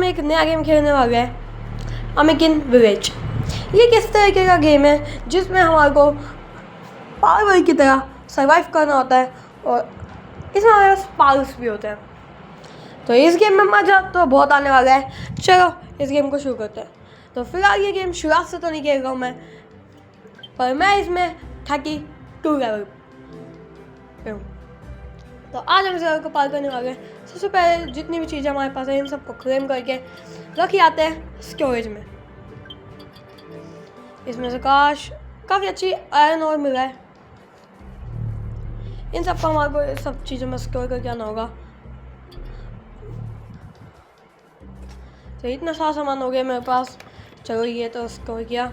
हम एक नया गेम खेलने वाले हैं, अमेरिकन विलेज। ये किस तरीके का गेम है जिसमें हमारे को पागल की तरह सर्वाइव करना होता है और इसमें हमारे पास पागल्स भी होते हैं। तो इस गेम में मज़ा तो बहुत आने वाला है। चलो इस गेम को शुरू करते हैं। तो फिलहाल ये गेम शुरुआत से तो नहीं खेल रहा हूँ मैं, पर मैं इसमें 32 लेवल पे हूँ। तो आज हम इस लेवल को पार करने वाले हैं। सबसे पहले जितनी भी चीज़ें हमारे पास है इन सबको क्लेम करके रखी आते हैं स्टोरेज में। इसमें से काफ़ी अच्छी आयरन और मिला है। इन सबको हमारे को सब चीज़ों में स्टोर करके आना होगा। तो इतना सारा सामान हो गया मेरे पास। चलो ये तो स्टोर किया।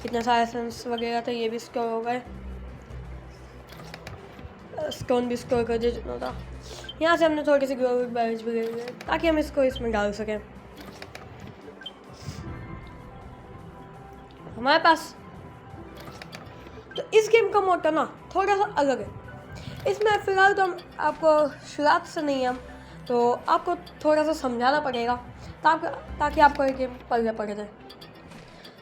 इतने सारे एसेंस वगैरह थे, ये भी स्टोर हो गए। स्टोन भी स्टोर कर दिया जितना था। यहाँ से हमने थोड़ी सी ग्लोबल बैरेज भी ले लिए ताकि हम इसको इसमें डाल सकें। हमारे पास तो इस गेम का मोटो ना थोड़ा सा अलग है। इसमें फ़िलहाल तो हम आपको शुरुआत से नहीं हम तो आपको थोड़ा सा समझाना पड़ेगा ताकि आपको ये गेम पढ़ जाए।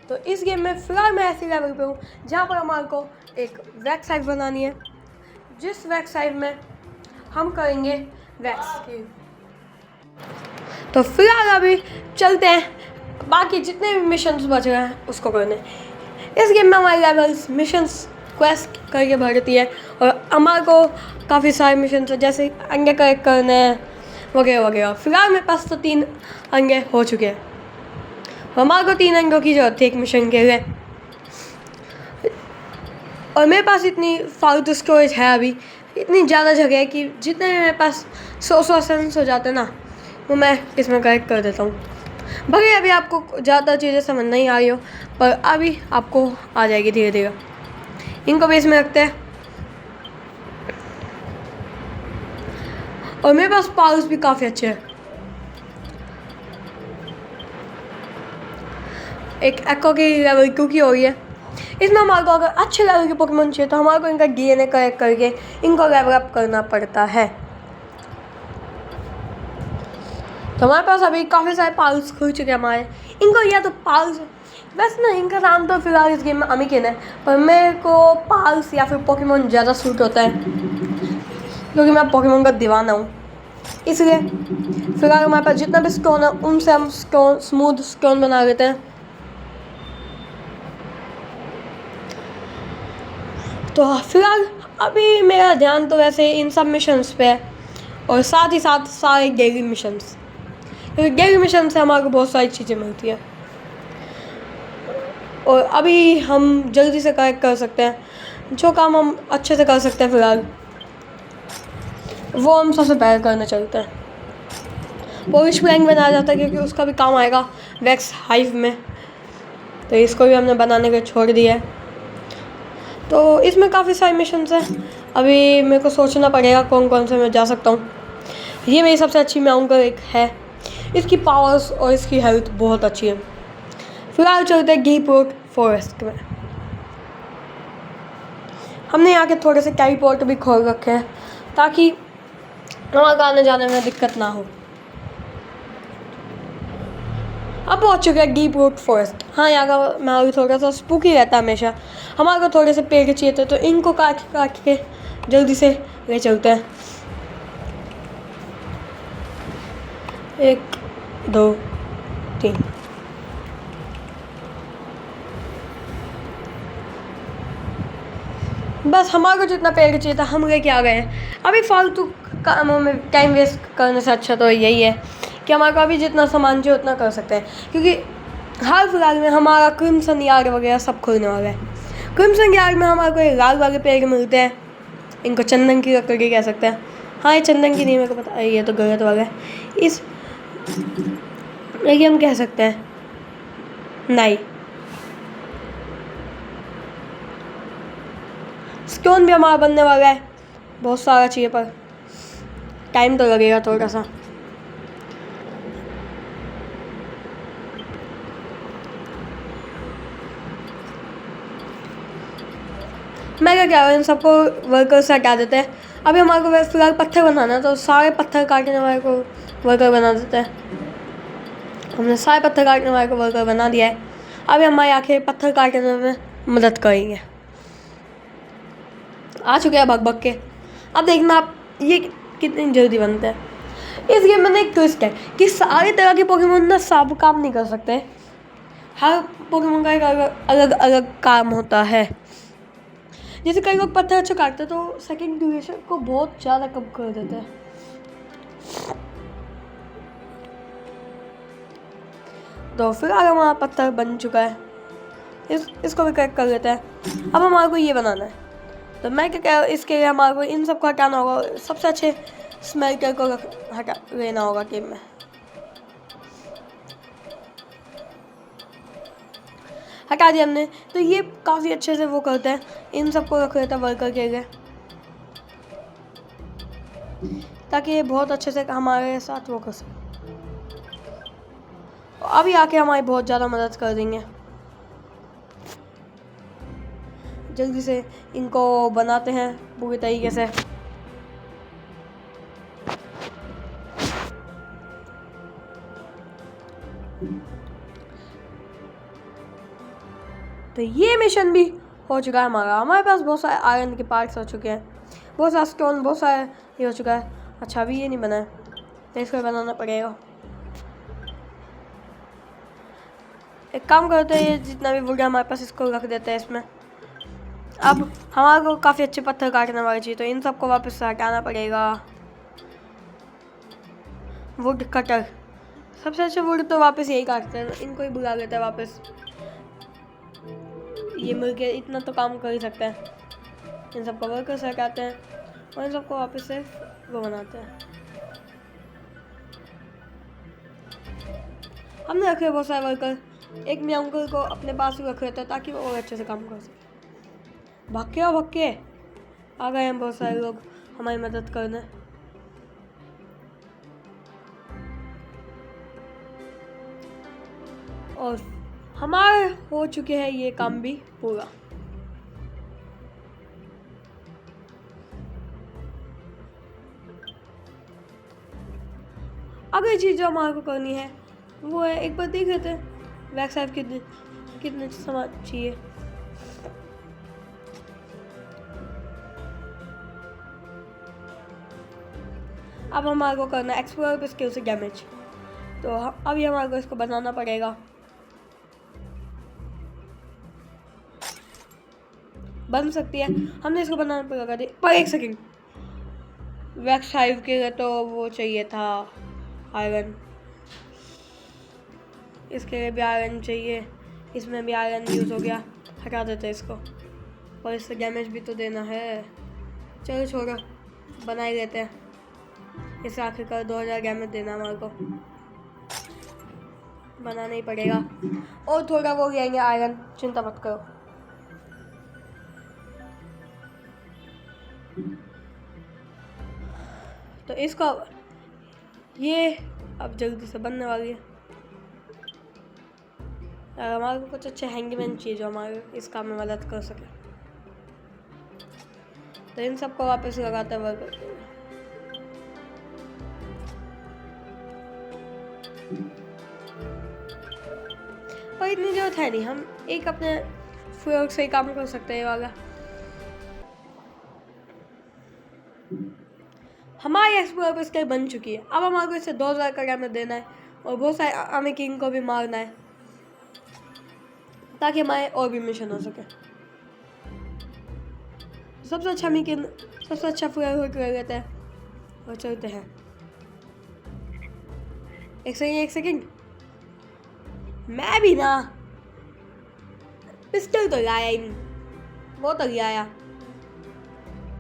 तो इस गेम में फ़िलहाल मैं ऐसी लेवल पे हूँ जहाँ पर हमारे को एक वैक्स साइड बनानी है, जिस वैक्स साइड में हम करेंगे वैक्स की। तो फिलहाल अभी चलते हैं बाकी जितने भी मिशंस बच रहे हैं उसको करने। इस गेम में हमारी लेवल्स मिशंस क्वेस्ट करके भरती है और हमारे को काफ़ी सारे मिशन है, जैसे अंडे कलेक्ट करने हैं वगैरह वगैरह। फिलहाल मेरे पास तो 3 अंडे हो चुके हैं। हमारे को 3 अंडों की ज़रूरत थी एक मिशन के लिए, और मेरे पास इतनी फालतू स्टोरेज है अभी, इतनी ज़्यादा जगह है कि जितने मेरे पास 100 सेंस हो जाते हैं ना वो मैं इसमें कलेक्ट कर देता हूँ। भले अभी आपको ज़्यादा चीज़ें समझ नहीं आ रही हो, पर अभी आपको आ जाएगी धीरे धीरे। इनको भी इसमें रखते हैं। और मेरे पास पावर्स भी काफ़ी अच्छे हैं। एक एको की लेवल 2 की हो रही है। इसमें हमारे को अगर अच्छे लेवल के पोकेमॉन चाहिए तो हमारे को इनका डीएनए कलेक्ट करके इनको लेवल अप करना पड़ता है। तो हमारे पास अभी काफ़ी सारे पाल्स खुल चुके हैं हमारे। इनको या तो पाल्स, वैसे ना इनका नाम तो फिलहाल इस गेम में अमेरिकन है, पर मेरे को पाल्स या फिर पोकेमॉन ज़्यादा सूट होता है क्योंकि मैं पोकेमॉन का दीवाना हूँ। इसलिए फिलहाल हमारे पास जितना भी स्टोन है उनसे हम स्मूथ स्टोन बना लेते हैं। तो फिलहाल अभी मेरा ध्यान तो वैसे इन सब मिशंस पे है और साथ ही साथ सारे डेली मिशंस, क्योंकि डेली मिशन से हमारे को बहुत सारी चीज़ें मिलती हैं और अभी हम जल्दी से कलेक्ट कर सकते हैं। जो काम हम अच्छे से कर सकते हैं फिलहाल वो हम सबसे पहले करना चाहते हैं। पॉलिश प्लैंक बनाया जाता है क्योंकि उसका भी काम आएगा वैक्स हाइव में, तो इसको भी हमने बनाने के छोड़ दिया है। तो इसमें काफ़ी सारे मिशंस हैं। अभी मेरे को सोचना पड़ेगा कौन कौन से मैं जा सकता हूँ। ये मेरी सबसे अच्छी माउंट का एक है। इसकी पावर्स और इसकी हेल्थ बहुत अच्छी है। फिलहाल चलते हैं गीपोर्ट फॉरेस्ट में। हमने यहाँ के थोड़े से कैरीपोर्ट भी खोल रखे हैं ताकि हमारे आने जाने में दिक्कत ना हो। अब पहुँच चुके हैं गीपोर्ट फॉरेस्ट। हाँ, यहाँ का माहौल थोड़ा सा स्पूकी रहता है हमेशा। हमारे को थोड़े से पेड़ चाहिए थे तो इनको काट के जल्दी से ले चलते हैं। 1 2 3। बस हमारे को जितना पेड़ चाहिए था हम लेके आ गए हैं। अभी फालतू कामों में टाइम वेस्ट करने से अच्छा तो यही है कि हमारे को अभी जितना सामान चाहिए उतना कर सकते हैं, क्योंकि हाल फिलहाल में हमारा क्रिम्सन यार्ड वगैरह सब खुलने वाला है। क्रिम्सन यार्ड में हमारे को ये लाल वाले पेड़ मिलते हैं, इनको चंदन की लकड़ी कह सकते हैं। हाँ, ये चंदन की नहीं, मेरे को पता है, ये तो गलत वाला है। ये हम कह सकते हैं नहीं। स्टोन भी हमारा बनने वाला है, बहुत सारा चाहिए पर टाइम तो लगेगा थोड़ा सा। मैं क्या इन सबको वर्कर से हटा देते हैं। अभी हमारे को फिलहाल पत्थर बनाना है तो सारे पत्थर काटने वाले को वर्कर बना देते हैं। हमने सारे पत्थर काटने वाले को वर्कर बना दिया है। अभी हमारी आंखें पत्थर काटने में मदद करेंगे। आ चुके हैं भग के। अब देखना आप ये कितनी जल्दी बनते हैं। इस गेम में ना एक ट्विस्ट है कि सारे तरह के पोकेमोन ना सब काम नहीं कर सकते। हर पोकेमोन का एक अलग अलग काम होता है। जैसे कई लोग पत्थर अच्छा काटते हैं तो सेकंड ड्यूरेशन को बहुत ज़्यादा कम कर देते हैं। तो फिर आगे हमारा पत्थर बन चुका है। इसको भी करेक्ट कर लेते हैं। अब हमारे को ये बनाना है। तो मैं क्या कह, इसके लिए हमारे को इन सबको हटाना होगा। सबसे अच्छे स्मेल्टर को हटा लेना होगा गेम में। हटा दिया हमने। तो ये काफ़ी अच्छे से वो करते हैं। इन सबको रख लेता है वर्कर के लिए, ताकि ये बहुत अच्छे से हमारे साथ वो कर सके। अभी आके हमारी बहुत ज़्यादा मदद कर देंगे। जल्दी से इनको बनाते हैं पूरी तरीके से। तो ये मिशन भी हो चुका है हमारा। हमारे पास बहुत सारे आयरन के पार्ट्स हो चुके हैं, बहुत सारा स्टोन, बहुत सारे ये हो चुका है। अच्छा अभी ये नहीं बना है तो इसको बनाना पड़ेगा। एक काम करते हैं, जितना भी वुड है हमारे पास इसको रख देते हैं इसमें। अब हमारे को काफ़ी अच्छे पत्थर काटने वाले चाहिए, तो इन सबको वापस से हटाना पड़ेगा। वुड कटर सबसे अच्छे वुड तो वापस यही काटते हैं, इनको ही बुला लेते हैं वापस। ये मिलके इतना तो काम कर ही सकते हैं। इन सबको वर्कर से हटाते हैं और इन सबको वापस से वो बनाते हैं। हमने रखे बहुत सारे वर्कर। एक मैं अंकल को अपने पास ही रख लेता है ताकि वो और अच्छे से काम कर सके। भक्के आ गए हैं बहुत सारे लोग हमारी मदद करने। और हमारे हो चुके हैं ये काम भी पूरा। अगली चीज़ जो हमारे को करनी है वो है, एक बार देख लेते हैं बैक साइड कितने सामान चाहिए। अब हमारे को करना है एक्सप्लोर पे स्किल से डैमेज। तो अभी हमारे को इसको बनाना पड़ेगा। बन सकती है, हमने इसको बनाने पर लगा दी। पर एक सेकंड, वैक्स हाइव के लिए तो वो चाहिए था आयरन, इसके लिए भी आयरन चाहिए, इसमें भी आयरन यूज़ हो गया। हटा देते हैं इसको, और इससे डैमेज भी तो देना है। चलो छोड़ो, बना ही देते हैं। इसे आखिरकार 2000 डैमेज देना हमारे को, बनाना ही पड़ेगा। और थोड़ा वो लेंगे आयरन, चिंता मत करो। तो इसको ये अब जल्दी से बनने वाली है। हमारे को कुछ अच्छे हैंगमैन चाहिए जो हमारे इस काम में मदद कर सके। तो इन सबको वापस लगाते हुए पर इतनी जरूरत है नहीं, हम एक अपने फ्लोर से ही काम कर सकते हैं। वाला हमारी एक्सप्लोर पर स्केल बन चुकी है। अब हमारे को इसे 2000 का डैमेज देना है और बहुत सारे आर्मी किंग को भी मारना है ताकि हमारे और भी मिशन हो सके। सबसे अच्छा मिशन, सबसे अच्छा फ्लोर कर लेते हैं और चलते हैं। एक सेकंड, मैं भी ना पिस्टल तो लाया ही नहीं, वो तो लाया,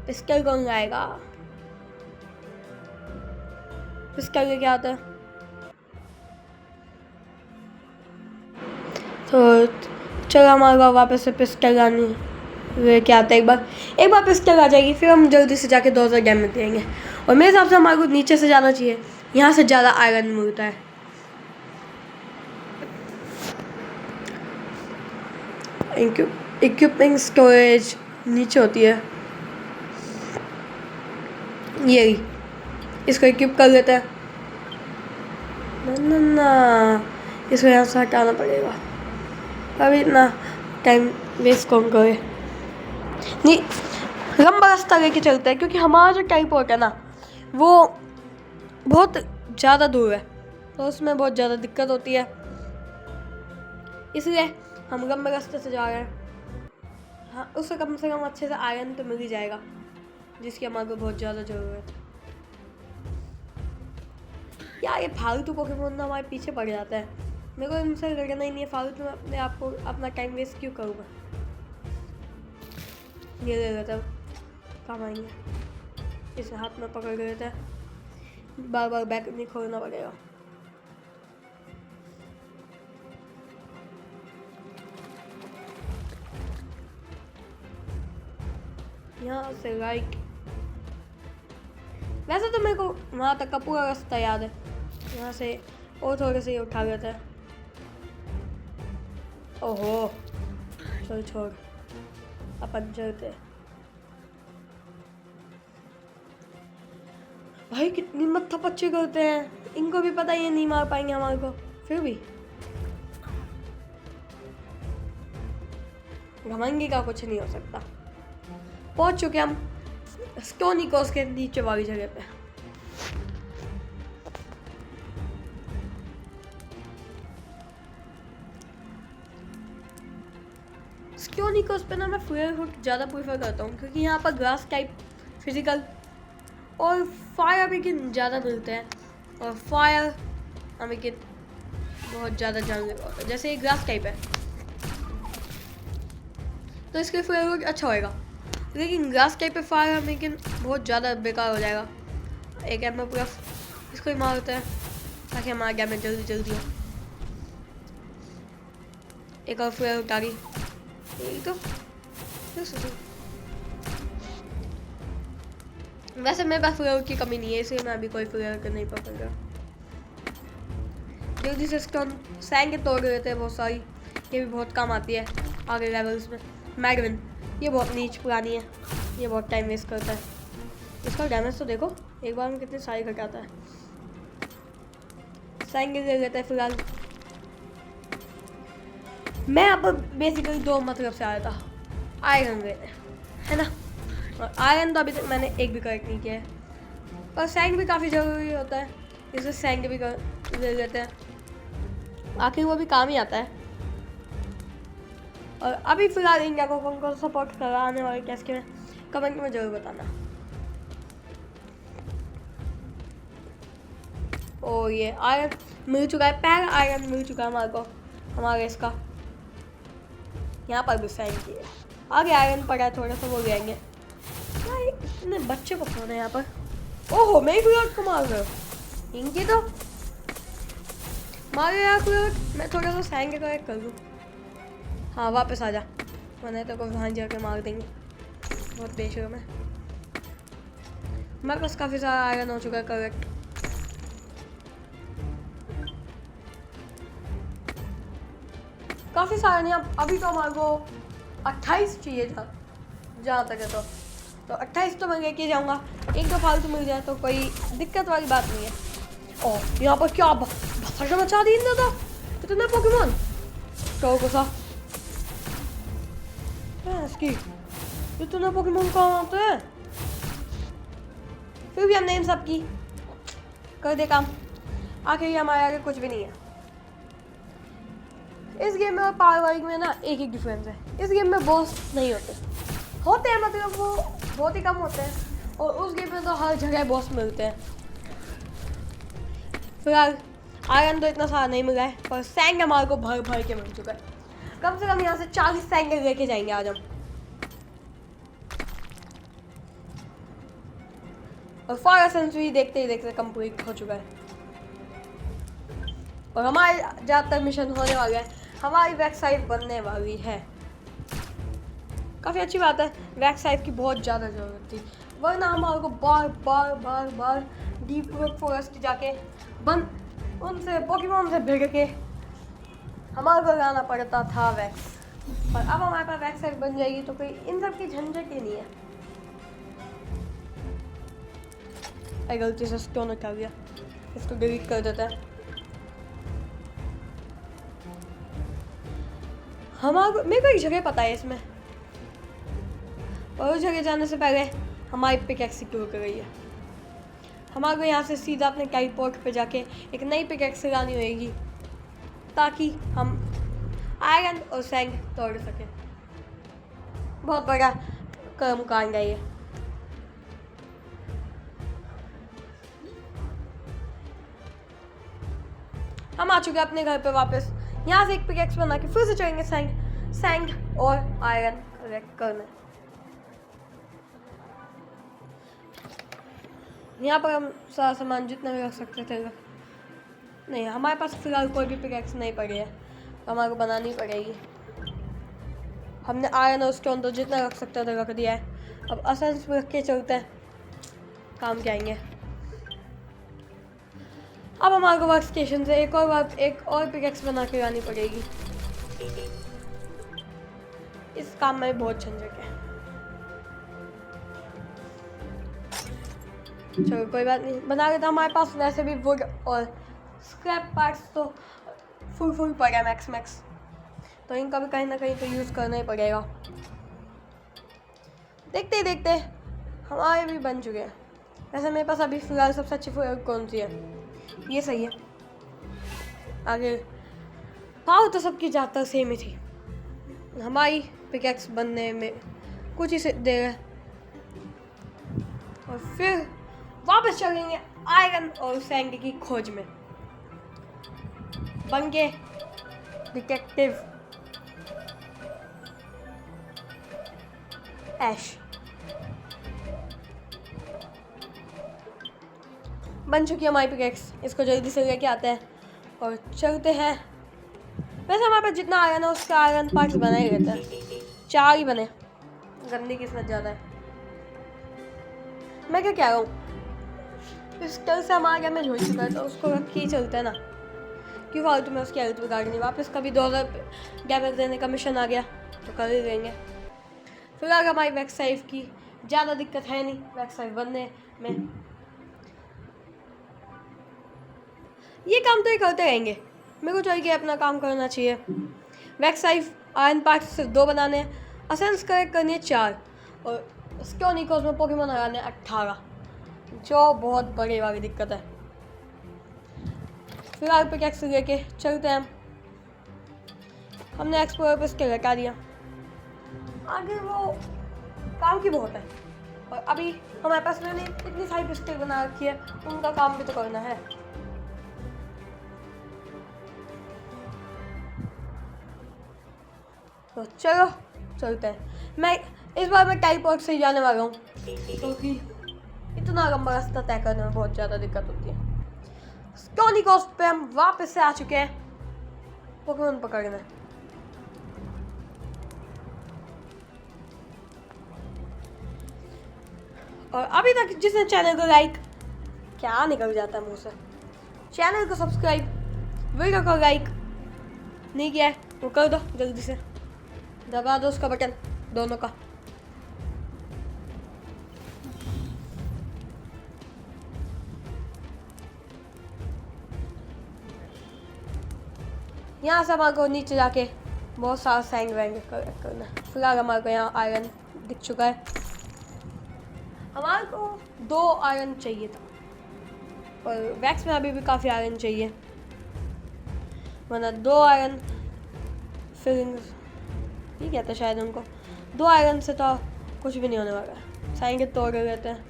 पिस्टल कौन लाएगा? पिस्टल के क्या आता है? तो चलो हमारा वापस से पिस्टल आनी लेके आते हैं। एक बार पिस्टल आ जाएगी फिर हम जल्दी से जाके 2000 डैमेज देंगे। और मेरे हिसाब से हमारे को नीचे से जाना चाहिए, यहाँ से ज़्यादा आयरन मिलता है। इक्विपमेंट स्टोरेज नीचे होती है, यही इसको इक्विप कर लेते हैं। ना इसको यहाँ से हटाना पड़ेगा। अभी इतना टाइम वेस्ट कौन करे, नहीं लंबा रास्ता लेके चलते हैं क्योंकि हमारा जो टेलीपोर्ट है ना वो बहुत ज़्यादा दूर है, तो उसमें बहुत ज़्यादा दिक्कत होती है, इसलिए हम लंबे रास्ते से जा रहे हैं। हाँ, उससे कम से कम अच्छे से आयरन तो मिल ही जाएगा, जिसकी हमारे को बहुत ज़्यादा ज़रूरत है। यार ये फालतू पोकेमोन ना हमारे पीछे पड़ जाता है, मेरे को इनसे लड़ना ही नहीं है फालतू में, अपने आप को अपना टाइम वेस्ट क्यों करूँगा। ये ले लेते काम आएंगे, इसे हाथ में पकड़ के लेते हैं, बार बार बैक नहीं खोलना पड़ेगा। यहाँ से राइट, वैसे तो मेरे को वहाँ तक का पूरा रास्ता याद है, यहाँ से और थोड़े से ही उठा लेते हैं। ओहो चल छोड़, अपन चलते। भाई कितनी मत्था पच्ची करते हैं, इनको भी पता ये नहीं मार पाएंगे हमारे को, फिर भी घमंडी का कुछ नहीं हो सकता। पहुंच चुके हम स्टोनी कोस्ट के नीचे वाली जगह पे। स्टोनी कोस्ट पे ना मैं फ्लेयर हुड ज़्यादा प्रीफर करता हूँ क्योंकि यहाँ पर ग्रास टाइप फिजिकल और फायर भी ज़्यादा मिलते हैं, और फायर हमें कि बहुत ज़्यादा जानलेवा होता है। जैसे ये ग्रास टाइप है तो इसके फ्लेयर हुड अच्छा होएगा, लेकिन ग्रास टाइप पे फायर हमें कि बहुत ज़्यादा बेकार हो जाएगा। एक एम में पूरा इसको ही मारते हैं ताकि हमारा डैमेज जल्दी जल्दी हो। एक और फ्लेयर उतारी, यही तो वैसे मेरे पास फ्लेयर की कमी नहीं है, इसलिए मैं अभी कोई फ्लेयर नहीं पकड़ रहा। जल्दी से स्टोन सैंग तोड़ देते हैं बहुत सारी, ये भी बहुत काम आती है आगे लेवल्स में। मैगविन ये बहुत नीच पुरानी है, ये बहुत टाइम वेस्ट करता है। इसका डैमेज तो देखो एक बार में कितने सारे घटाता है। सैंग ले लेते हैं फिलहाल। मैं यहाँ पर बेसिकली दो मतलब से आया था, आयरन लेने है ना, और आयरन तो अभी तक मैंने एक भी कलेक्ट नहीं किया है, पर सैंग भी काफ़ी ज़रूरी होता है, इसलिए सैंग भी ले लेते हैं, आखिर वो भी काम ही आता है। और अभी फिलहाल इंडिया को कौन कौन सपोर्ट कराने वाले कैसे में कमेंट में ज़रूर बताना। ओ ये आयरन मिल चुका है, पहला आयरन मिल चुका है हमारे को, हमारे इसका यहाँ पर भी साइन किए, आगे आयरन पड़ा है थोड़ा सा, वो ले आएंगे। इतने बच्चे को कौन है यहाँ पर, ओहो मैं ही को मार रहा हूँ, इनकी तो मारे यार फ्लूट। मैं थोड़ा सा सैंग कलेक्ट कर लूँ, हाँ वापस आ जा, वरना तो को वहाँ जाके मार देंगे, बहुत बेशर्म है। मेरे पास काफ़ी सारा आयरन हो चुका है कलेक्ट, काफ़ी सारे नहीं, अभी तो हमारे को 28 चाहिए था जहाँ तक है, तो 28 तो मैं लेके जाऊँगा, एक दो फालतू मिल जाए तो कोई दिक्कत वाली बात नहीं है। ओह यहाँ पर क्या भसड़ मचा दी ना था इतने पोकेमोन, तो गुस्सा इसकी इतने पोकेमोन कहाँ आते हैं, फिर भी हमने इन सब की कर दे काम, आखिर हमारे आगे कुछ भी नहीं है। इस गेम में और पारिवारिक में ना एक ही डिफरेंस है, इस गेम में बॉस नहीं होते हैं, मतलब वो बहुत ही कम होते हैं, और उस गेम में तो हर जगह बॉस मिलते हैं। फिलहाल आयरन तो इतना सारा नहीं मिला है, पर सैंग हमारे को भर भर के मिल चुका है, कम से कम यहाँ से 40 सैंग लेके जाएंगे आज हम। और फायर सेंचुरी देखते ही देखते कंप्लीट हो चुका है, और हमारे ज़्यादातर मिशन होने वाले हैं, हमारी वेबसाइट बनने वाली है। काफ़ी अच्छी बात है, वेबसाइट की बहुत ज़्यादा ज़रूरत थी, वरना हमारे को बार बार बार बार डीप फॉरेस्ट जाके उनसे पोकेमोन से भिड़ के हमारे को लाना पड़ता था वैक्स, पर अब हमारे पास वेबसाइट बन जाएगी तो कोई इन सब की झंझट ही नहीं है। गलती से स्टोन उठा गया, इसको डिलीट कर देता है। मेरे को एक जगह पता है इसमें, और उस जगह जाने से पहले हमारी पिकैक्स सिक्योर कर गई है। हमारे को यहाँ से सीधा अपने टेलीपोर्ट पे जाके एक नई पिकैक्स लगानी होगी ताकि हम आयरन और सैंड तोड़ सकें। बहुत बड़ा कर्म कांड है ये। हम आ चुके हैं अपने घर पे वापस। यहाँ से एक पिकैक्स बना के फिर से चलेंगे सैंड और आयरन कलेक्ट करने। यहाँ पर हम सारा सामान जितना भी रख सकते थे नहीं, हमारे पास फिलहाल कोई भी पिकैक्स नहीं पड़ी है, तो हमारे को बनानी पड़ेगी। हमने आयरन और स्टोन तो जितना रख सकते थे रख दिया है। अब एसेंस रख के चलते हैं, काम के आएंगे। अब हमारे को वर्क स्टेशन से एक और पिकैक्स बना के लानी पड़ेगी। इस काम में बहुत झंझट है। चलो कोई बात नहीं, बना लेता। हमारे पास वैसे भी वुड और स्क्रैप पार्ट्स तो फुल पड़ा है मैक्स, तो इनका भी कहीं ना कहीं तो यूज़ करना ही पड़ेगा। देखते ही देखते हमारे भी बन चुके हैं। वैसे मेरे पास अभी फिलहाल सबसे अच्छी फुल कौन सी है? ये सही है। आगे पावर तो सबकी ज़्यादातर सेम ही थी। हमारी पिकैक्स बनने में कुछ ही देर है और फिर वापस चलेंगे आयरन और सैंड की खोज में। बन के डिटेक्टिव ऐश। बन चुकी है हमारी पिकैक्स। इसको जल्दी से लेके आते हैं और चलते हैं। वैसे हमारे पास जितना आयरन है उसका आयरन पार्ट्स बना ही रहता है। 4 ही बने, गंदी किस्मत ज़्यादा है। मैं क्या कह रहा हूँ, पिस्टल से हमारा डैमेज हो चुका है तो उसको रख के ही चलते हैं ना, क्यों फालतू में उसकी हेल्थ बिगाड़नी। वापस कभी 2000 डैमेज देने का मिशन आ गया तो कर ही देंगे। फिलहाल हमारी वैक्साइफ की ज़्यादा दिक्कत है नहीं वैक्साइफ बनने में। ये काम तो ये करते रहेंगे, मेरे को चाहिए अपना काम करना चाहिए। वैक्साइफ आयरन पार्ट्स सिर्फ 2 बनाने हैं, असेंस कलेक्ट करनी है 4 और स्क्योनिकोस में पोकेमॉन लगाने 18, जो बहुत बड़ी वाली दिक्कत है। फिलहाल पिकैक्स लेके चलते हैं। हमने एक्सप्लोरर पे स्किल हटा दिया, आगे वो काम की बहुत है। और अभी हमारे पास मैंने इतनी सारी पिस्टल बना रखी है, उनका काम भी तो करना है। तो चलो चलते हैं। मैं इस बार मैं टेलीपोर्ट से ही जाने वाला हूँ क्योंकि इतना लंबा रास्ता तय करने में बहुत ज़्यादा दिक्कत होती है। स्क्योनिकोस पे हम वापस से आ चुके हैं पोकेमॉन पकड़ने। और अभी तक जिसने चैनल को लाइक, क्या निकल जाता है मुंह से, चैनल को सब्सक्राइब, वीडियो को लाइक नहीं किया है वो कर दो, जल्दी से दबा दो उसका बटन दोनों का। यहाँ से हमारे को नीचे जाके बहुत सारा सैंड वैंग करना। फिलहाल हमारे को यहाँ आयरन दिख चुका है। हमारे को 2 आयरन चाहिए था और वैक्स में अभी भी काफ़ी आयरन चाहिए, वरना 2 आयरन फिलिंग्स ठीक कहते हैं शायद उनको। 2 आयरन से तो कुछ भी नहीं होने वाला है, सैंड तोड़ रहते हैं।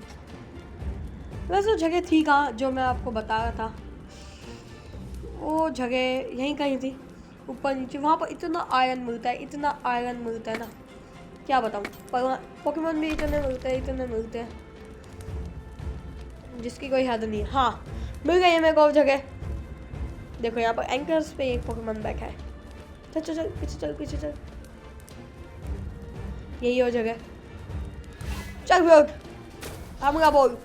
वैसे जगह थी कहाँ जो मैं आपको बता रहा था, वो जगह यहीं कहीं थी ऊपर नीचे। वहाँ पर इतना आयरन मिलता है, इतना आयरन मिलता है ना क्या बताऊँ। पर पोकेमॉन भी इतने मिलते हैं जिसकी कोई हद नहीं है। हाँ मिल गई है मेरे को जगह। देखो यहाँ पर एंकर्स पे एक पोकेमॉन बैठा है। चल चल चल पीछे चल। यही हो जगह। चल बोल हमरा बोल।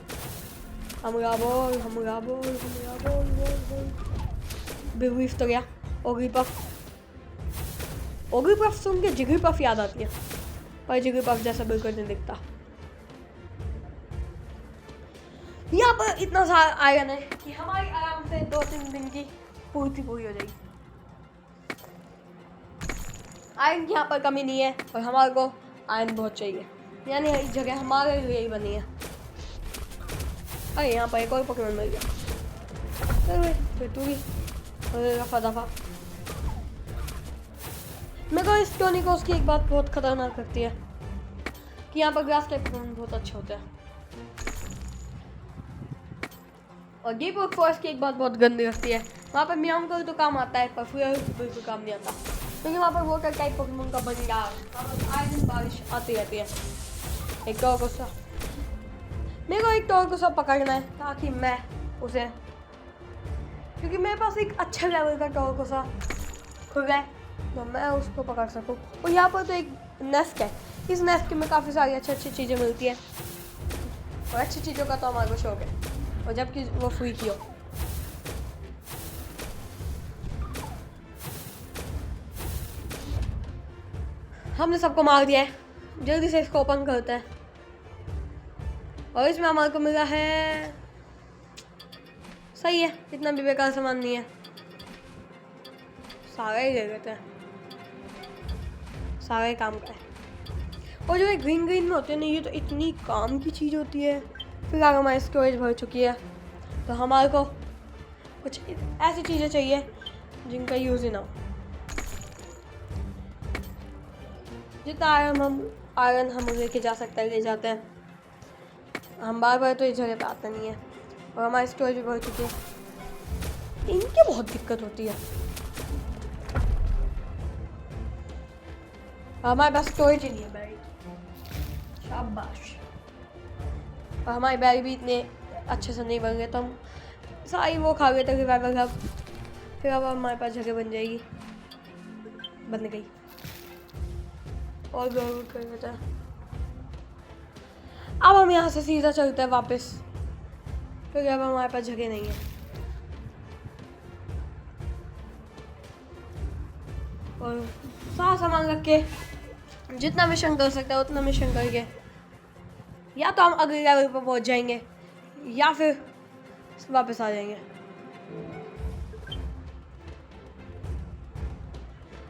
बिलीफ तो गया। ओग्रीपफ सुन के जिगरीपफ याद आती है, पर जिगरीपफ जैसा बिल्कुल नहीं दिखता। यहाँ पर इतना सारा आयरन है कि हमारी आराम से 2-3 दिन की पूर्ति पूरी हो जाएगी। आयरन की यहाँ पर कमी नहीं है और हमारे को आयरन बहुत चाहिए, यानी इस जगह हमारे लिए ही बनी है। अरे यहाँ पर एक और पोकेमॉन मिल गया। अरे फिर तू भी दफा दफा। मेरे को इस टोनिकोस की एक बात बहुत खतरनाक लगती है कि यहाँ पर ग्रास टाइप पोकेमॉन बहुत अच्छे होते हैं। और डीप फॉरेस्ट की एक बात बहुत गंदी लगती है, वहाँ पर म्याऊंकल तो काम आता है पर फिर बिल्कुल काम नहीं आता, क्योंकि वहाँ पर वाटर टाइप पोकेमॉन का भंडार, वहाँ पर आए दिन बारिश आती रहती है। एक टोरगुस्सा, मेरे को एक टोरगुस्सा पकड़ना है ताकि मैं उसे, क्योंकि मेरे पास एक अच्छा लेवल का टोरगुस्सा खुल गया तो मैं उसको पकड़ सकूँ। और यहाँ पर तो एक नेस्ट है, इस नेस्ट में काफ़ी सारी अच्छी चीज़ें मिलती हैं और अच्छी चीज़ों का तो हमारे को शौक है, और जबकि वो फ्री की हो। हमने सबको मार दिया है, जल्दी से इसको ओपन करते हैं। और इसमें हमारे को मिला है, सही है, इतना भी बेकार सामान नहीं है, सारा ही ले लेते हैं, सारा ही काम का है। और जो ये ग्रीन ग्रीन में होते हैं ना, ये तो इतनी काम की चीज़ होती है। फिलहाल हमारी स्टोरेज भर चुकी है तो हमारे को कुछ ऐसी चीज़ें चाहिए जिनका यूज़ ही ना हो। जितना आयरन हम लेके जा सकते हैं ले जाते हैं, हम बार बार तो इस जगह पे आते नहीं है। और हमारी स्टोरेज भी भर चुकी है, इनकी बहुत दिक्कत होती है। हमारे पास स्टोरेज ही नहीं है बैरी, शाबाश। और हमारी बैरी भी इतने अच्छे से नहीं बन गए तो हम सारी वो खा गए थे रिवाइवल हब, फिर अब हमारे पास जगह बन जाएगी, बन गई। और ग्रो कर लेते हैं। अब हम यहाँ से सीधा चलते हैं वापस, क्योंकि अब हमारे पास जगह नहीं है। और सारा सामान रख के जितना मिशन कर सकते हैं उतना मिशन करके या तो हम अगले लेवल पर पहुँच जाएंगे या फिर वापस आ जाएंगे।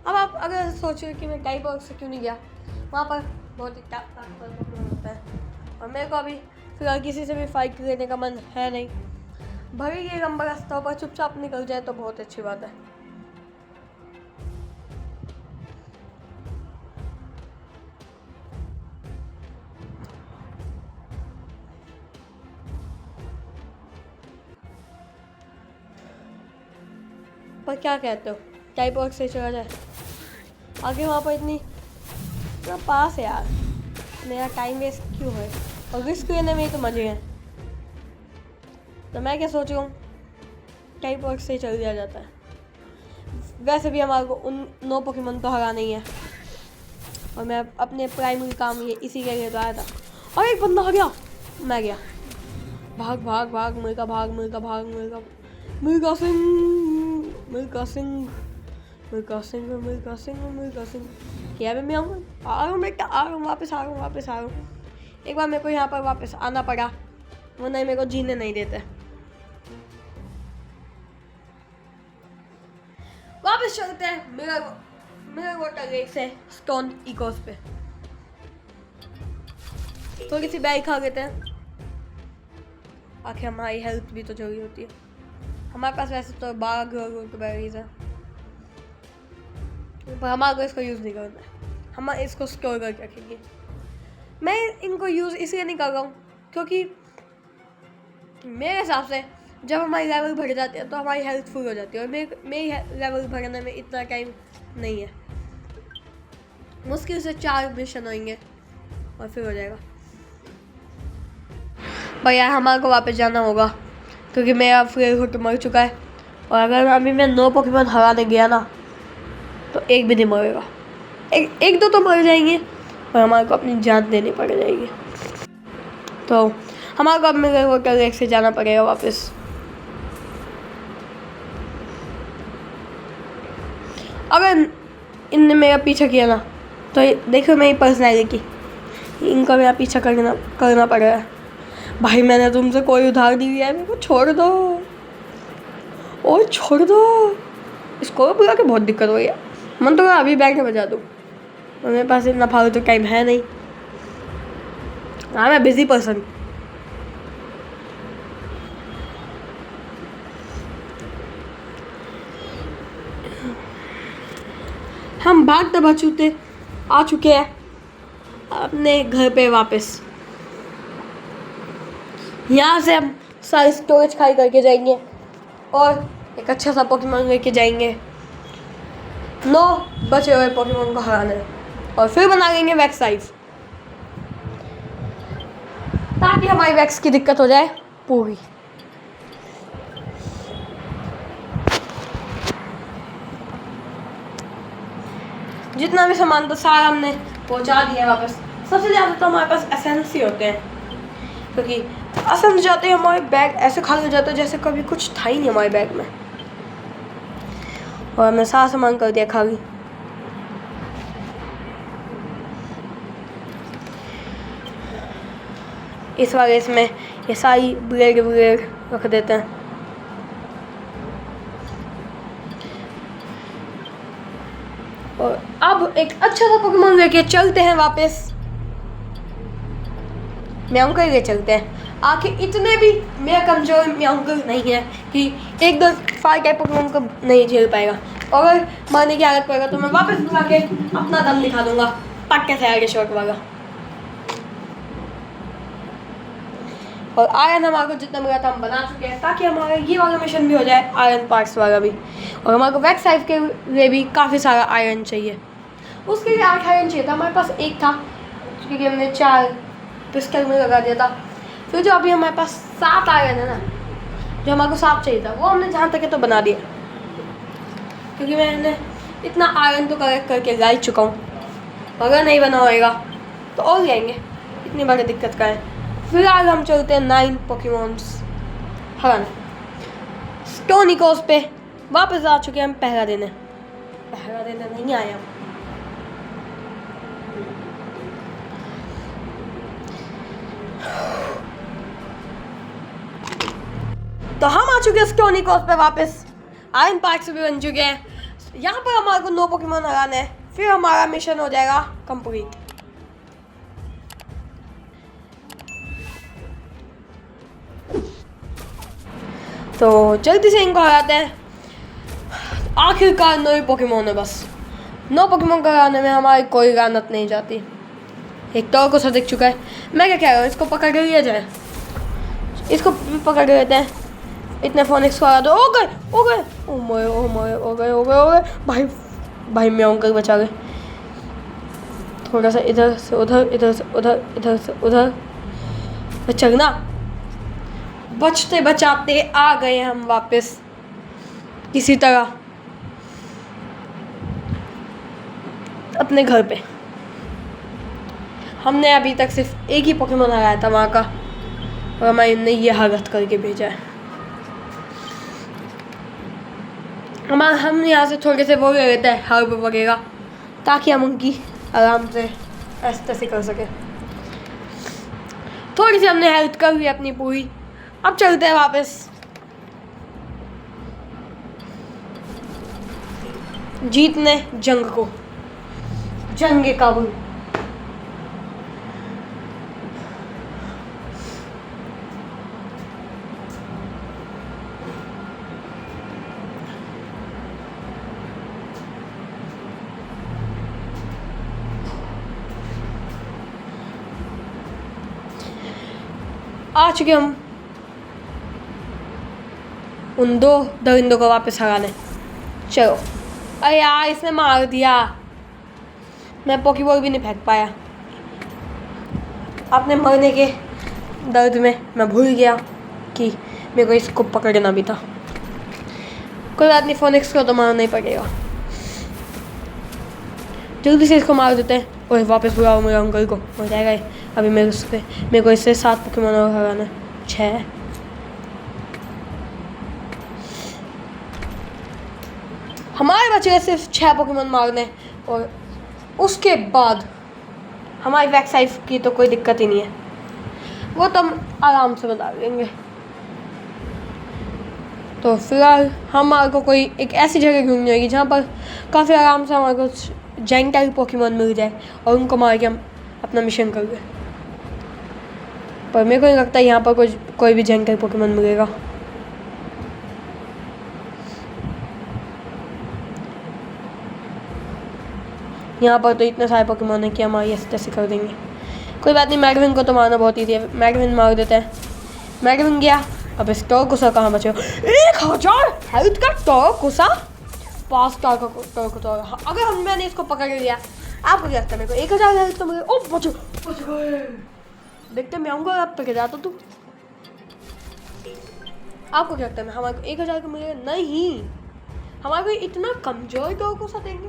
अब आप अगर सोचो कि मैं टाइप वर्क से क्यों नहीं गया, वहाँ पर बहुत ही ताकतवर होता है और मेरे को अभी फिलहाल किसी से भी फाइट करने का मन है नहीं। भले ये लंबा रास्ता पर चुपचाप निकल जाए तो बहुत अच्छी बात है। पर क्या कहते हो, टाइप वर्क से चला जाए आगे? वहाँ पर इतना पास है यार, मेरा टाइम वेस्ट क्यों है? और रिस्क लेने में ही तो मजे हैं। तो मैं क्या सोच रहा हूँ, टाइप वर्क से चल दिया जाता है। वैसे भी हमारे को उन 9 पोकेमॉन तो हरा नहीं है और मैं अपने प्राइमरी काम ये इसी के लिए तो आया था। और एक बंदा आ गया, मैं गया, भाग भाग भाग, मिल्का भाग, मिल्का भाग, मिल्का सिंह, मिल्का सिंह, मिल्का सिंह, मिल्का सिंह, मिल्का सिंह। क्या मैं आऊँ? आ रहा हूँ बेटा, आ रहा हूँ, वापस आ रहा हूँ, वापस आ रहा हूँ। एक बार मेरे को यहाँ पर वापस आना पड़ा, वरना मेरे को जीने नहीं देते। वापस चलते हैं मिरर वाटर लेक से स्टोन इकोस पे। थोड़ी सी बैग खा लेते हैं, आखिर हमारी हेल्थ भी तो जरूरी होती है। हमारे पास वैसे तो 12 बैरीज है पर हमारे को इसको यूज़ नहीं करना है, हम इसको स्टोर करके रखेंगे। मैं इनको यूज़ इसलिए नहीं कर रहा हूँ क्योंकि मेरे हिसाब से जब हमारी लेवल बढ़ जाती है तो हमारी हेल्थ फुल हो जाती है, और मेरी लेवल बढ़ने में इतना टाइम नहीं है। मुश्किल से 4 मिशन होंगे और फिर हो जाएगा। पर यार हमारे को वापस जाना होगा क्योंकि मेरा फ्रेयर हुड मर चुका है, और अगर अभी मैं 9 पोकेमॉन हराने गया ना तो एक भी नहीं मरेगा। एक दो तो मर जाएंगे और हमारे को अपनी जान देनी पड़ जाएगी। तो हमारे को अब मेरे वाटर लेक से जाना पड़ेगा वापस। अगर इनने मेरा पीछा किया ना तो देखो मेरी पर्सनैलिटी, इनका मेरा पीछा करना पड़ रहा है। भाई मैंने तुमसे कोई उधार नहीं लिया है, मेरे को छोड़ दो, और छोड़ दो। इसको बुला के बहुत दिक्कत हो रही है, मन तो अभी बैग में बजा दूँ। और मेरे पास इतना फालतू टाइम है नहीं। I am busy person. हम भागते भागते आ चुके हैं अपने घर पे वापस। यहाँ से हम सारी स्टोरेज खाली करके जाएंगे और एक अच्छा सा पोकेमॉन लेके जाएंगे 9 बचे हुए पोकेमॉन को हराने, और फिर बना लेंगे वैक्स साइज, ताकि हमारी वैक्स की दिक्कत हो जाए पूरी। जितना भी सामान था सारा हमने पहुंचा दिया वापस। सबसे ज़्यादा तो हमारे पास एसेंस ही होते हैं, क्योंकि एसेंस जाते ही हमारे बैग ऐसे खाली हो जाता है जैसे कभी कुछ था ही नहीं हमारे बैग में। और हमने सारा सामान कर दिया खाली। इस वाले इसमें ये सारी ब्लेड रख देते हैं। और अब एक अच्छा सा पोकेमॉन लेके चलते हैं वापस। म्याऊंकर ले चलते हैं। आखिर इतने भी मेरा कमजोर म्याऊंकर नहीं है कि एक दो फायर टाइप पोकेमॉन को नहीं झेल पाएगा। और अगर मरने की हालत पड़ेगा तो मैं वापस बुला के अपना दम दिखा दूंगा, पक्के से आगे शॉट वाला। और आयरन हमारे को जितना मिला था हम बना चुके हैं, ताकि हमारा ये वाला मिशन भी हो जाए आयरन पार्ट्स वाला भी। और हमारे को वैक्स साइज के लिए भी काफ़ी सारा आयरन चाहिए। उसके लिए 8 आयरन चाहिए था, हमारे पास एक था क्योंकि हमने 4 पिस्टल में लगा दिया था। फिर जो अभी हमारे पास 7 आयरन है ना, जो हमारे को 7 चाहिए था, वो हमने जहाँ तक है तो बना दिया, क्योंकि मैंने इतना आयरन तो कलेक्ट करके ला ही चुका हूँ। अगर नहीं बना होएगा तो और लेंगे, इतनी बड़ी दिक्कत का है। फिलहाल हम चलते हैं 9 पोकेमॉन्स हराने। स्टोनी कोस्ट पे वापस आ चुके हैं हम पहला देने नहीं आए हम। तो हम आ चुके हैं स्टोनी कोस्ट पे वापस। आयरन पार्क से भी बन चुके हैं। यहाँ पर हमारे को 9 पोकेमॉन हराने हैं, फिर हमारा मिशन हो जाएगा कंप्लीट। तो जल्दी से इनको हराते हैं। आखिरकार 9 पोकेमॉन है बस। 9 पोकेमॉन का हराने में हमारी कोई रानत नहीं जाती। एक तो को दिख चुका है। मैं क्या कह रहा हूँ, इसको पकड़ के लिया जाए। इसको भी पकड़ के लेते हैं। इतने फोनिक्स को हरा दो। ओ गए भाई म्याऊंकर बचा गए। थोड़ा सा इधर से उधर, इधर से उधर, इधर से उधर चलना। बचते बचाते आ गए हम वापस किसी तरह अपने घर पे। हमने अभी तक सिर्फ एक ही पोकेमॉन हराया था वहाँ का, और हमने ये हालत करके भेजा है। हम यहाँ से थोड़े से वो ले लेते हैं हर्ब वगैरह, ताकि हम उनकी आराम से ऐसे कर सकें। थोड़ी सी हमने हेल्थ कर ली अपनी पूरी। अब चलते हैं वापस जीतने जंग काबुल। आ चुके हम उन 2 दरिंदों को वापस हराने। चलो। अरे यार, इसने मार दिया। मैं पोकेबॉल भी नहीं फेंक पाया। अपने मरने के दर्द में मैं भूल गया कि मेरे को इसको पकड़ना भी था। कोई बात नहीं, फोनिक्स को तो मारना ही पड़ेगा। जल्दी से इसको मार देते हैं और वापस बुलाओ मेरे अंकल को। हो जाएगा ये। अभी मेरे को इससे 7 पोकेमॉन और हराना है। 6। हमारे बचे सिर्फ 6 पोकेमॉन मारने, और उसके बाद हमारी वैक्स साइज की तो कोई दिक्कत ही नहीं है। वो तो हम आराम से बता देंगे। तो फिलहाल हमारे को कोई एक ऐसी जगह घूमनी होगी जहाँ पर काफ़ी आराम से हमारे को जाइंट टाइप पोकेमॉन मिल जाए और उनको मार के हम अपना मिशन कर लें। पर मेरे को नहीं लगता यहाँ पर कोई भी जाइंट टाइप पोकेमॉन मिलेगा। यहाँ पर तो इतने सारे पोकेमॉन है कि हम ऐसे तैसे कर देंगे। कोई बात नहीं, मैगविन को तो मारना बहुत ईजी है। मैगविन मार देते हैं। मैगविन गया। अब इस टोरकुसा कहाँ बचे? 1000 हेल्थ का टोरकुसा, 5 स्टार का टोरकुसा। अगर मैंने इसको पकड़ लिया, आपको क्या लगता है मेरे को 1000 हेल्थ तो मिले? ओ बचो बच गए। देखते मैं आऊँगा आप पकड़ जाता तू। आपको क्या लगता है हमारे को 1000 का मिलेगा? नहीं, हमारे को इतना कमजोर टोरकुसा देंगे।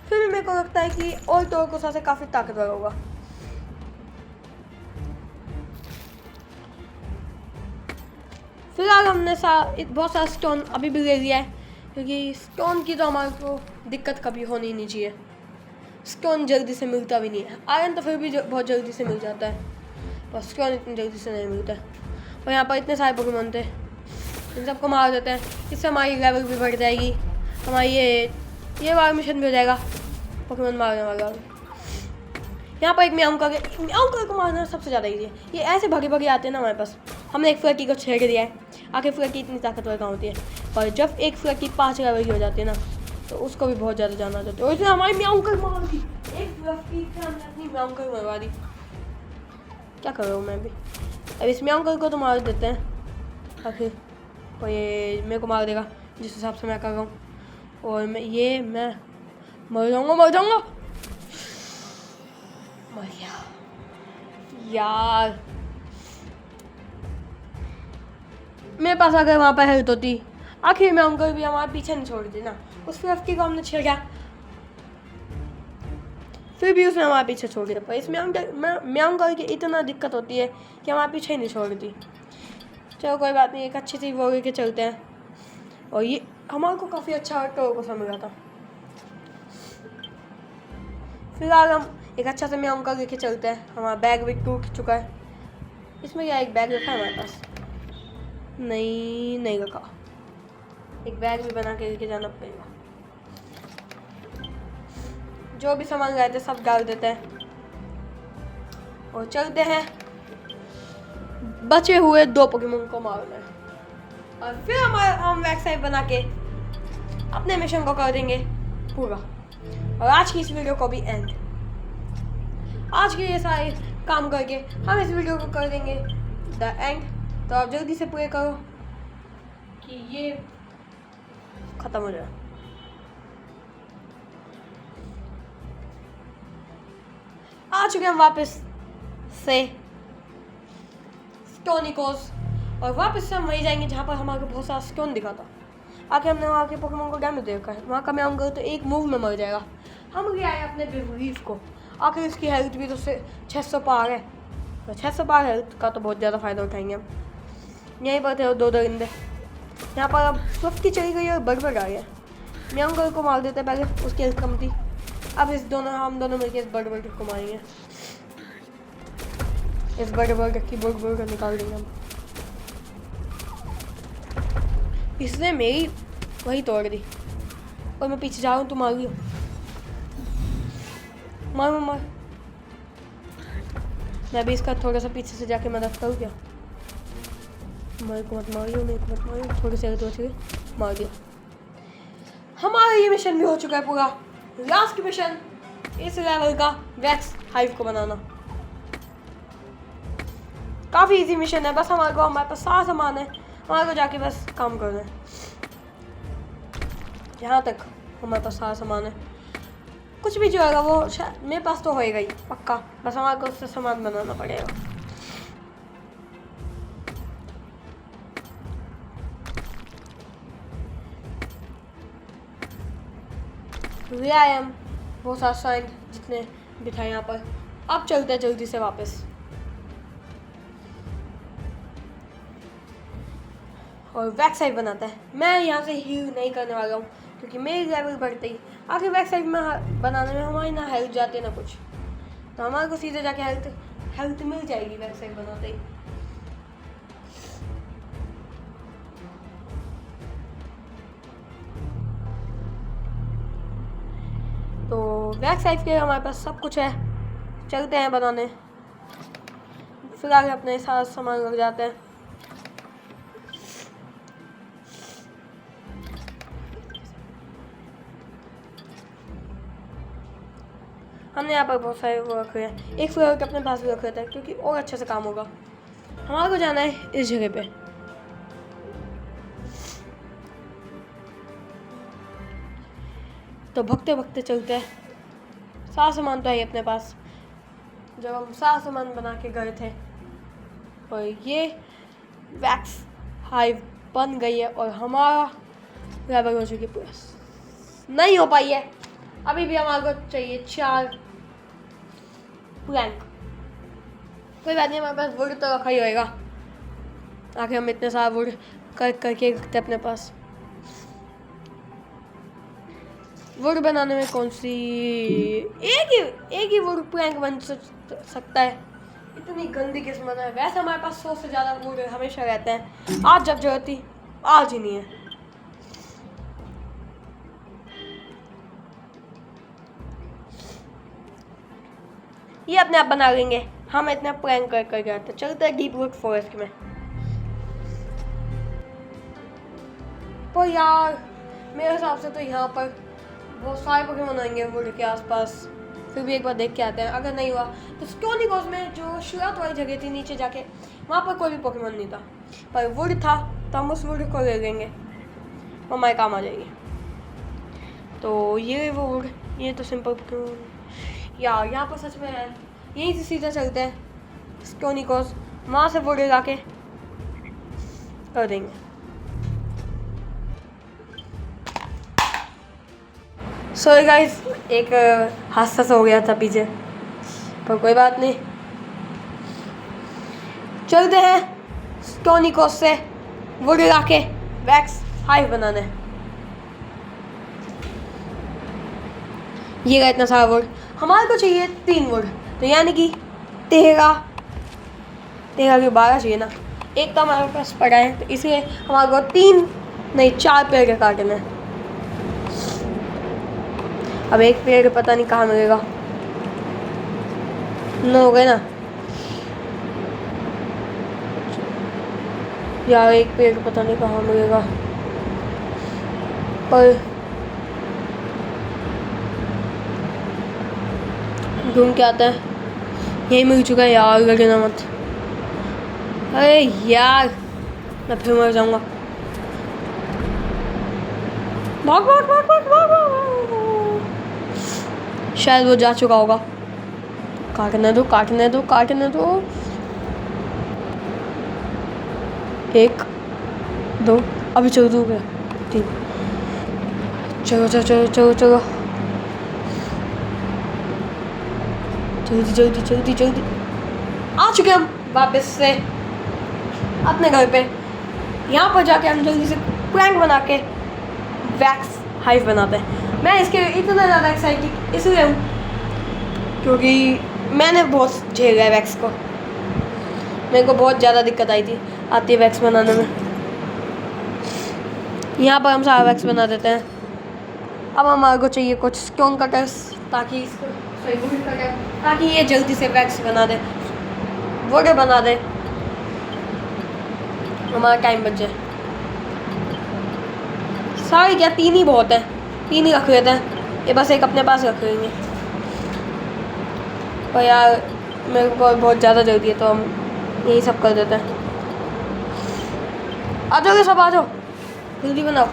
फिर भी मेरे को लगता है कि और टोरकुसा से काफ़ी ताकतवर होगा। फिलहाल हमने बहुत सारा स्टोन अभी भी ले लिया है, क्योंकि स्टोन की तो हमारे को दिक्कत कभी होनी नहीं चाहिए। स्टोन जल्दी से मिलता भी नहीं है। आयरन तो फिर भी बहुत जल्दी से मिल जाता है, पर स्टोन इतनी जल्दी से नहीं मिलता है। और यहाँ पर इतने सारे पोकेमॉन थे, इन सबको मार देते हैं। इससे हमारी लेवल भी बढ़ जाएगी। हमारी ये वाला मिशन भी हो जाएगा पोकेमॉन मारने वाला। यहाँ पर एक म्याऊंकर को मारना सबसे ज़्यादा ईजी है। ये ऐसे भागे भागे आते हैं ना हमारे पास। हमने एक फ्लैकी को छेड़ दिया है। आखिर फ्लैकी इतनी ताकतवर कहाँ होती है, पर जब एक फ्लैकी 5 लेवल की हो जाती है ना, तो उसको भी बहुत ज़्यादा जाना जाता है। और इसने हमारी म्याऊंकर मार दी। एक फ्लैकी से हमने अपनी म्याऊंकर मरवा दी। क्या कर रहा हूँ मैं भी? अब इस म्याऊंकर को तो मार देते हैं आखिर, और ये मेरे को मार देगा जिस हिसाब से मैं कर रहा हूँ। और मैं मर जाऊँगा मर गया यार। मेरे पास अगर वहाँ पर हेल्थ होती, आखिर में अंकल भी हमारे पीछे नहीं छोड़ दी ना। उस फिफ्टी को हमने छेड़ा, फिर भी उसने हमारे पीछे छोड़ दिया। पर इसमें अंकल की इतना दिक्कत होती है कि हमारे पीछे ही नहीं छोड़ती। चलो कोई बात नहीं, एक अच्छी सी वो लेके चलते हैं। और ये हमारे को काफ़ी अच्छा टोरकुसा मिला था। फिलहाल हम एक अच्छा सा म्याऊंकर लेके चलते हैं। हमारा बैग भी टूट चुका है। इसमें क्या एक बैग रखा है हमारे पास? नहीं रखा। एक बैग भी बना के लेके जाना पड़ेगा। जो भी सामान लाए थे सब डाल देते हैं और चलते हैं बचे हुए 2 पोकेमॉन को मारने। और फिर हम वेबसाइट बना के अपने मिशन को कर देंगे पूरा। और आज की इस वीडियो को भी एंड। आज के ये सारे काम करके हम इस वीडियो को कर देंगे द एंड। तो आप जल्दी से प्रे करो कि ये खत्म हो जाए। आ चुके हम वापस से स्टोनिकोस, और वापस से हम वहीं जाएंगे जहाँ पर हमारे बहुत सारा स्टोन दिखा था। आके हमने वहाँ के पोकेमॉन को डैमेज दे रखा है। वहाँ का मैं आऊँगा तो एक मूव में मर जाएगा। हम ले आए अपने बिलीफ को। आखिर इसकी हेल्थ भी तो 600 पार है, तो 600 पार हेल्थ का तो बहुत ज़्यादा फ़ायदा उठाएंगे हम। यहीं पर थे 2 दरिंदे। यहाँ पर अब स्विफ्ट की चली गई और बड़बड़ आ गया। म्याऊंकर को मार देते पहले, उसकी हेल्थ कम थी। अब हम दोनों मिलकर इस बड़बड़ को मारेंगे। इस बड़बड़ की बड़बड़ को निकाल देंगे हम। इसने मेरी वही तोड़ दी और मैं पीछे जा रहा हूँ। तुम मार मार। मैं भी इसका थोड़ा सा पीछे से जाके मदद करूँ क्या? मेरे को मत मारियो, थोड़ी सी हेल्थ बची, मार दिया। हमारा ये मिशन भी हो चुका है पूरा। लास्ट मिशन इस लेवल का वैक्स हाइव को बनाना। काफ़ी इजी मिशन है। बस हमारे पास सारा सामान है, हमारे को जाके बस काम करना है। यहाँ तक हमारे पास सारा सामान है। कुछ भी जो होगा वो मेरे पास तो होएगा ही पक्का। बस हमारे को उससे सामान बनाना पड़ेगा। ले आए हम बहुत सारा साइन जितने भी था यहाँ पर। अब चलते हैं जल्दी से वापस और वेबसाइट बनाता है। मैं यहाँ से हील नहीं करने वाला हूँ क्योंकि मेरी लेवल बढ़ते ही आखिर वेबसाइट में बनाने में हमारी ना हेल्थ जाती है ना कुछ, तो हमारे को सीधे जाके हेल्थ मिल जाएगी वेबसाइट बनाते ही। तो बैक साइड के हमारे पास सब कुछ है, चलते हैं बनाने। फिर आगे अपने सारा सामान लग जाते हैं। हमने यहाँ पर बहुत सारे वो रखे हैं, एक फ्लोर के अपने पास भी रख लेते हैं क्योंकि और अच्छे से काम होगा। हमारे को जाना है इस जगह पे। तो भगते भगते चलते हैं। सारा सामान तो है अपने पास, जब हम सारा सामान बना के गए थे। और ये वैक्स हाइव बन गई है और हमारा लेवल हो चुकी पूरा नहीं हो पाई है। अभी भी हमारे को चाहिए 4 प्लैंक। कोई बात नहीं, हमारे पास वुड तो रखा ही होएगा। आखिर हम इतने सारा वुड करके रखते अपने पास। वुड बनाने में कौन सी एक ही वुड प्लैंक बन सकता है। इतनी गंदी किस्मत है। वैसे हमारे पास 100 से ज़्यादा वुड हमेशा रहते हैं। आज जब जरूरत थी, आज ही नहीं है। ये अपने आप बना लेंगे, हम इतना प्रैंक कर गए थे। चलते हैं डीप वुड फॉरेस्ट में। पर यार मेरे हिसाब से तो यहाँ पर बहुत सारे पोकेमॉन आएंगे वुड के आसपास। फिर भी एक बार देख के आते हैं, अगर नहीं हुआ तो स्टोनिकोस में जो शुरुआत वाली जगह थी नीचे जाके, वहाँ पर कोई भी पोकेमॉन नहीं था, पर वुड था, तो हम उस वुड को ले लेंगे, हमारे काम आ जाएगी। तो ये वो वुड, ये तो सिंपल पोकेमॉन यार। यहाँ पर सच में है, यहीं से सीधा चलते हैं स्टोनिकोस, वहाँ से वुड ला के कर देंगे। सॉरी गाइस, एक हादसा हो गया था पीछे, पर कोई बात नहीं। चलते हैं स्टोनिकोस से वुड ला के वैक्स हाइव बनाने। ये इतना सारा वुड, हमारे को चाहिए 3 वुड, तो यानी कि 13 के 12 चाहिए ना। एक तो हमारे पास पड़ा है, तो इसलिए हमारे को 3 नहीं 4 पेड़ के काटने हैं। अब एक पेड़ पता नहीं कहाँ मिलेगा। हो गए ना यार, एक पेड़ पता नहीं कहाँ मिलेगा। पर ढूंढ के आता है, यही मिल चुका है यार, लगना मत। अरे यार मैं फिर मर जाऊंगा। भाग भाग भाग भाग भाग भाग। शायद वो जा चुका होगा। काटने दो काटने दो काटने दो। 1 2 अभी चल दो गया। 3 चलो चलो चलो चलो चलो जल्दी जल्दी जल्दी जल्दी। आ चुके हम वापस से अपने घर पे। यहाँ पर जाके हम जल्दी से प्रैंक बना के वैक्स हाइव बनाते हैं। मैं इसके इतना ज़्यादा एक्साइटेड इसलिए हूँ क्योंकि मैंने बहुत झेला है वैक्स को। मेरे को बहुत ज़्यादा दिक्कत आती है वैक्स बनाने में। यहाँ पर हम सारा वैक्स बना देते हैं। अब हमारे को चाहिए कुछ स्टोन कटर्स, ताकि इसको सही वुड कटर, ताकि ये जल्दी से वैक्स बना दे, वुड बना दे, हमारा टाइम बच जाए। सारे क्या 3 ही बहुत है, 3 ही रख लेते हैं। ये बस एक अपने पास रख लेंगे। पर यार मेरे को बहुत ज़्यादा जल्दी है, तो हम यही सब कर देते हैं। आ जाओगे सब, आ जाओ जल्दी बनाओ।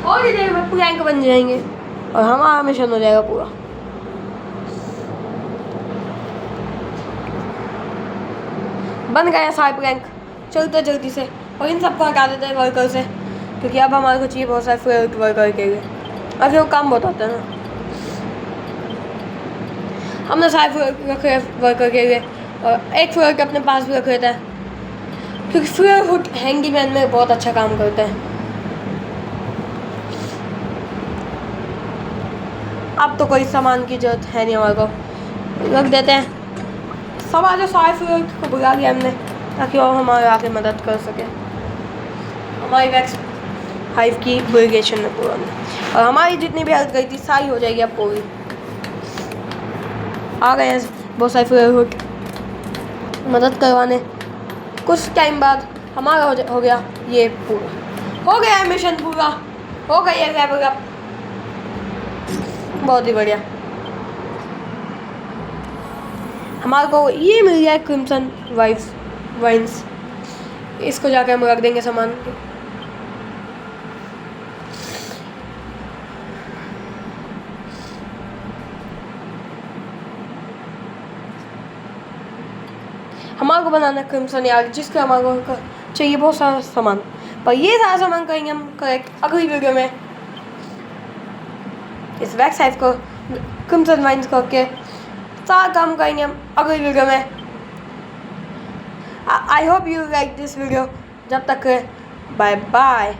और ही देर में प्रैंक बन जाएंगे और हमारा मिशन हो जाएगा पूरा। बन गया सारे प्रैंक। चलते जल्दी से और इन सबको हटा देते हैं वर्कर से, क्योंकि अब हमारे को चाहिए बहुत सारे फेवरेट वर्कर के लिए। अभी वो काम बहुत आता है ना। हमने सारे रखे वर्कर के लिए और एक फेवरेट अपने पास भी रख लेता है, क्योंकि फेवरेट हैंडीमैन में बहुत अच्छा काम करता है। अब तो कोई सामान की जरूरत है नहीं, हमारे को रख देते हैं। सब आज सारे फेवरेट को बुला लिया हमने, ताकि वो हमारे आगे मदद कर सके हमारी वैक्स हाइव की वेरिएशन में पूरा में। और हमारी जितनी भी हेल्थ गई थी सारी हो जाएगी अब पूरी। आ गए हैं बहुत सारे फेवरेट मदद करवाने। कुछ टाइम बाद हमारा हो गया ये पूरा, हो गया मिशन पूरा, हो गई है लेवल अप। बहुत ही बढ़िया। हमारे को ये मिल गया है क्रिम्सन वाइन्स। इसको जाकर हम रख देंगे सामान के। हमारे को बनाना क्रिम्सन यार, जिसका हमारे को चाहिए बहुत सारा सामान, पर ये सारा सामान करेंगे हम करेक्ट अगली वीडियो में। इस वैक्स हाइव को क्रिम्सन वाइन्स करके सारा काम करेंगे हम अगली वीडियो में। I hope you like this video. जब तक बाय बाय।